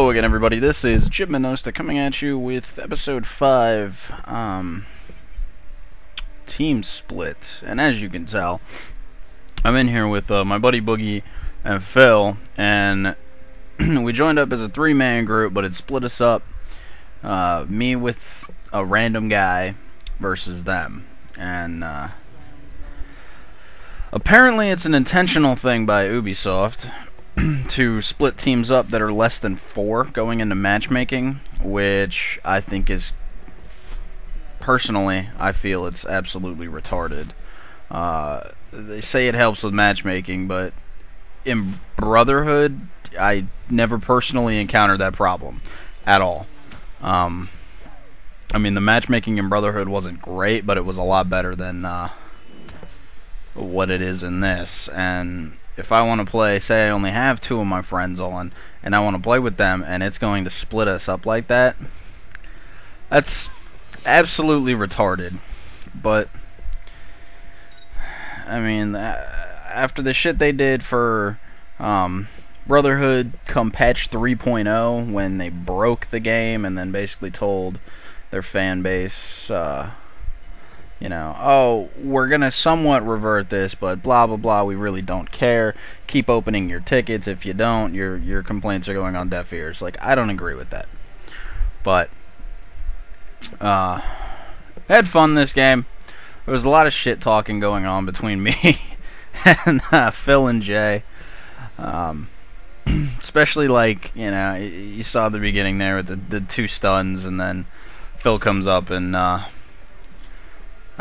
Hello again, everybody. This is JidMenosta coming at you with episode 5, Team Split. And as you can tell, I'm in here with my buddy Boogie and Phil, and we joined up as a 3-man group, but it split us up. Me with a random guy versus them. And apparently it's an intentional thing by Ubisoft to split teams up that are less than 4 going into matchmaking, which I think is, personally, I feel it's absolutely retarded. They say it helps with matchmaking, but in Brotherhood, I never personally encountered that problem at all. I mean, the matchmaking in Brotherhood wasn't great, but it was a lot better than what it is in this. And if I want to play, say I only have 2 of my friends on, and I want to play with them, and it's going to split us up like that, that's absolutely retarded. But, I mean, after the shit they did for Brotherhood come patch 3.0, when they broke the game and then basically told their fan base, you know, oh, we're going to somewhat revert this, but blah, blah, blah, we really don't care. Keep opening your tickets. If you don't, your complaints are going on deaf ears. Like, I don't agree with that. But, had fun this game. There was a lot of shit talking going on between me and Phil and Jay. Especially, like, you know, you saw the beginning there with the 2 stuns, and then Phil comes up and,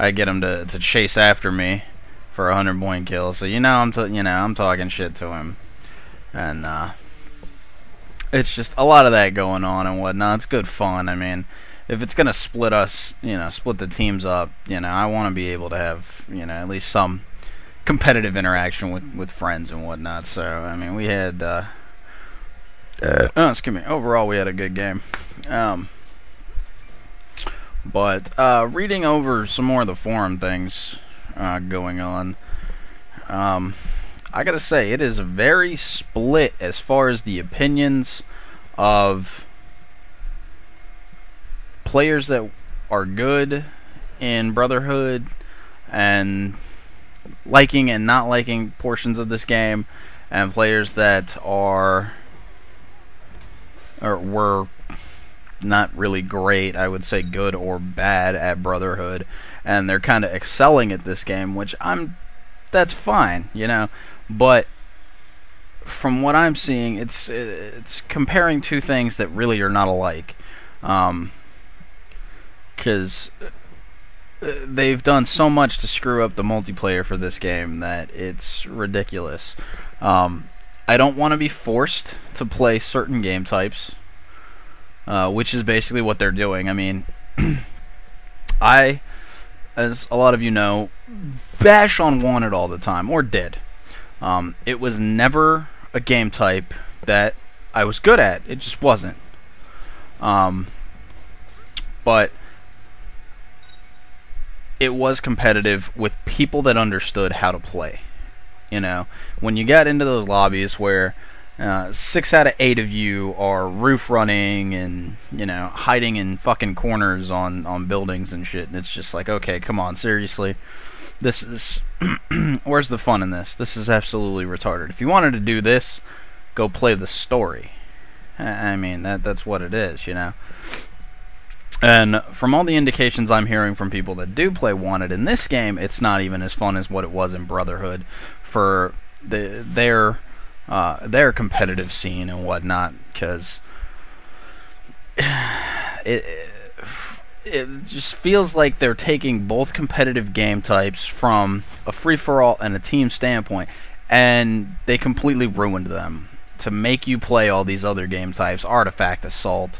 I get him to chase after me for a 100-point kill. So I'm talking shit to him, and it's just a lot of that going on and whatnot. It's good fun. I mean, if it's gonna split us, split the teams up, I want to be able to have, at least some competitive interaction with friends and whatnot. So I mean, we had excuse me. Overall, we had a good game. But reading over some more of the forum things going on, I gotta say, it is very split as far as the opinions of players that are good in Brotherhood and liking and not liking portions of this game, and players that were not really great, I would say good or bad at Brotherhood, and they're kind of excelling at this game, which that's fine, but from what I'm seeing, it's comparing 2 things that really are not alike, because they've done so much to screw up the multiplayer for this game that it's ridiculous. I don't want to be forced to play certain game types, which is basically what they're doing. I mean, I, as a lot of you know, bash on Wanted all the time, or did. It was never a game type that I was good at. It just wasn't. But it was competitive with people that understood how to play. When you got into those lobbies where 6 out of 8 of you are roof running and, hiding in fucking corners on buildings and shit, and it's just like, okay, come on, seriously. This is... where's the fun in this? This is absolutely retarded. If you wanted to do this, go play the story. I mean, that's what it is, And from all the indications I'm hearing from people that do play Wanted in this game, it's not even as fun as what it was in Brotherhood for their competitive scene and whatnot, because it just feels like they're taking both competitive game types from a free-for-all and a team standpoint, and they completely ruined them to make you play all these other game types: artifact assault,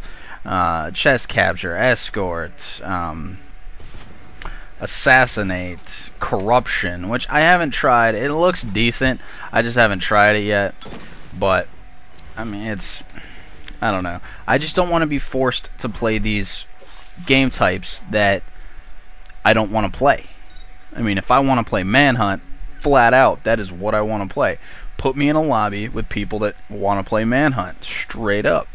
chest capture, escort, assassinate, corruption, which I haven't tried. It looks decent. I just haven't tried it yet. But I mean, I don't know. I just don't want to be forced to play these game types that I don't want to play. I mean, if I want to play Manhunt, flat out, that is what I want to play. Put me in a lobby with people that want to play Manhunt, straight up.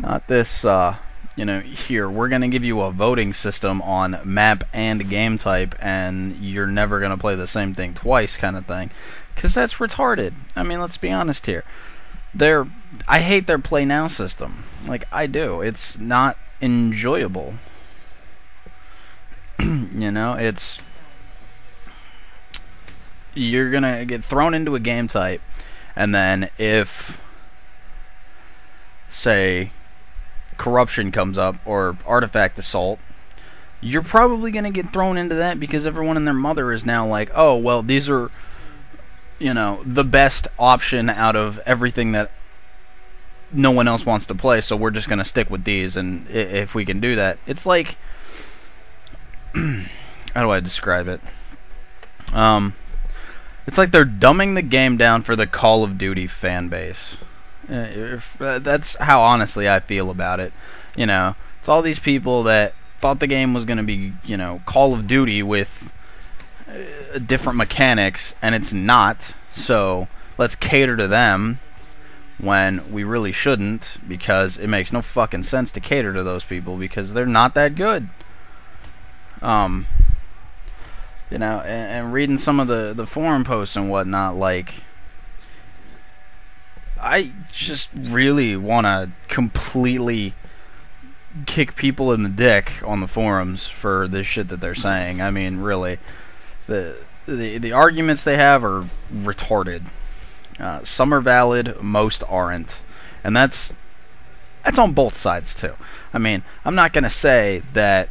Not this, here, we're going to give you a voting system on map and game type, and you're never going to play the same thing twice kind of thing. Because that's retarded. I mean, let's be honest here. I hate their play now system. Like, I do. It's not enjoyable. You're going to get thrown into a game type, and then if, say, corruption comes up or artifact assault, you're probably going to get thrown into that because everyone and their mother is now like, oh, well, these are, the best option out of everything that no one else wants to play, so we're just going to stick with these, and if we can do that. It's like, how do I describe it? It's like they're dumbing the game down for the Call of Duty fan base. That's how honestly I feel about it. It's all these people that thought the game was going to be, Call of Duty with different mechanics, and it's not. So let's cater to them when we really shouldn't, because it makes no fucking sense to cater to those people because they're not that good. And reading some of the forum posts and whatnot, like, I just really want to completely kick people in the dick on the forums for this shit that they're saying. I mean, really, the arguments they have are retarded. Some are valid, most aren't, and that's on both sides too. I mean, I'm not gonna say that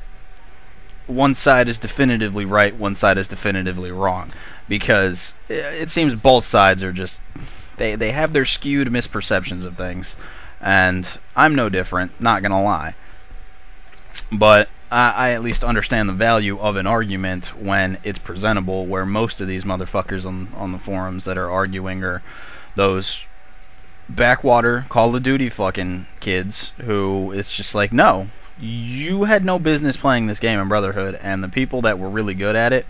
one side is definitively right, one side is definitively wrong, because it seems both sides are just they have their skewed misperceptions of things, and I'm no different, not gonna lie. But I at least understand the value of an argument when it's presentable, where most of these motherfuckers on the forums that are arguing are those backwater Call of Duty fucking kids who it's just like, no, you had no business playing this game in Brotherhood, and the people that were really good at it,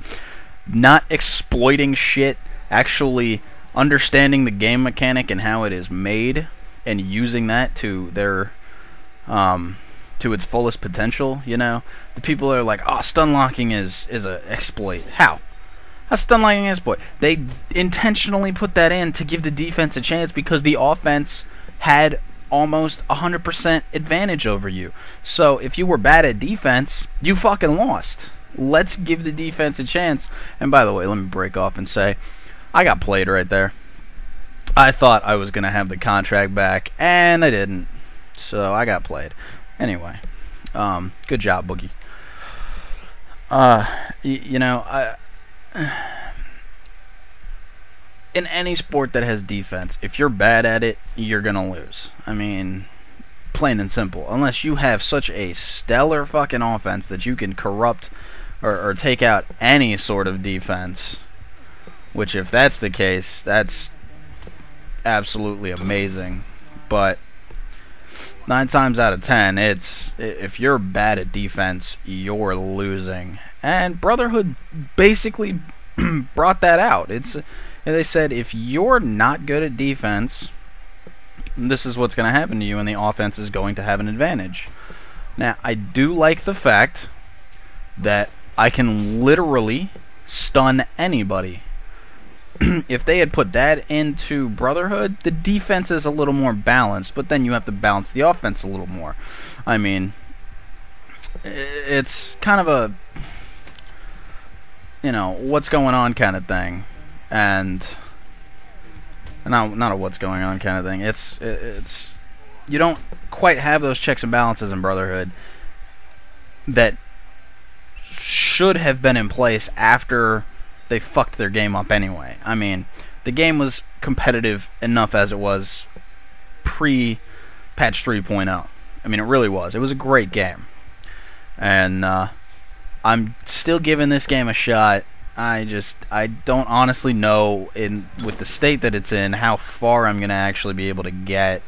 not exploiting shit, actually understanding the game mechanic and how it is made, and using that to their to its fullest potential. The people are like, oh, stun locking is a exploit. How stun locking is exploit? They intentionally put that in to give the defense a chance because the offense had almost 100% advantage over you. So if you were bad at defense, you fucking lost. Let's give the defense a chance. And by the way, let me break off and say, I got played right there. I thought I was going to have the contract back, and I didn't. So I got played. Anyway, good job, Boogie. In any sport that has defense, if you're bad at it, you're going to lose. I mean, plain and simple. Unless you have such a stellar fucking offense that you can corrupt or take out any sort of defense, which if that's the case, that's absolutely amazing. But 9 times out of 10, if you're bad at defense, you're losing. And Brotherhood basically brought that out. They said, if you're not good at defense, this is what's going to happen to you, and the offense is going to have an advantage. Now, I do like the fact that I can literally stun anybody. If they had put that into Brotherhood, the defense is a little more balanced, but then you have to balance the offense a little more. I mean, it's kind of a, what's going on kind of thing. And not a what's going on kind of thing. It's you don't quite have those checks and balances in Brotherhood that should have been in place after they fucked their game up anyway. I mean, the game was competitive enough as it was pre-patch 3.0. I mean, it really was. It was a great game. And I'm still giving this game a shot. I don't honestly know, with the state that it's in, how far I'm going to actually be able to get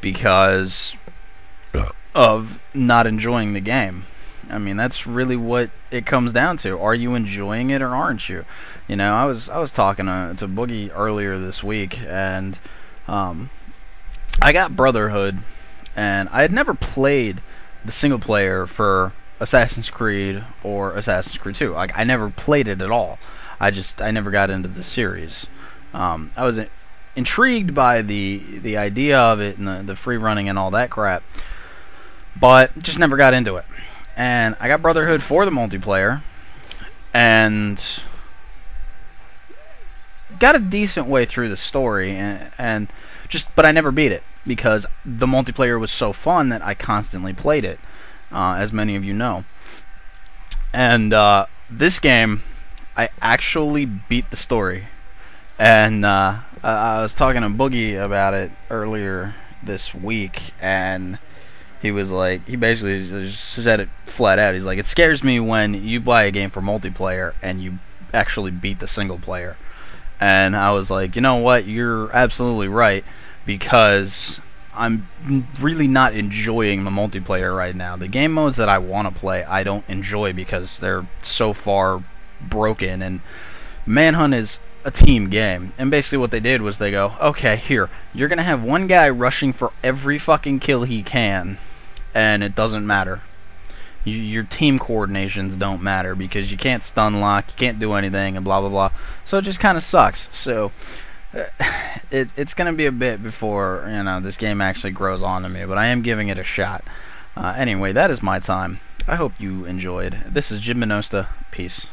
because of not enjoying the game. I mean, that's really what it comes down to. Are you enjoying it or aren't you? I was talking to Boogie earlier this week, and I got Brotherhood, and I had never played the single player for Assassin's Creed or Assassin's Creed 2. Like, I never played it at all. I never got into the series. I was intrigued by the idea of it and the free running and all that crap, but just never got into it. And I got Brotherhood for the multiplayer, and got a decent way through the story, but I never beat it because the multiplayer was so fun that I constantly played it, as many of you know. And this game, I actually beat the story, and I was talking to Boogie about it earlier this week, and he was like, he basically just said it flat out. He's like, it scares me when you buy a game for multiplayer and you actually beat the single player. And I was like, you know what, you're absolutely right, because I'm really not enjoying the multiplayer right now. The game modes that I want to play, I don't enjoy because they're so far broken, and Manhunt is a team game. And basically what they did was they go, okay, here, you're going to have one guy rushing for every fucking kill he can, and it doesn't matter. Your team coordinations don't matter because you can't stun lock, you can't do anything, and blah blah blah. So it just kind of sucks. So it's gonna be a bit before this game actually grows on to me, but I am giving it a shot. Anyway, that is my time. I hope you enjoyed. This is JidMenosta. Peace.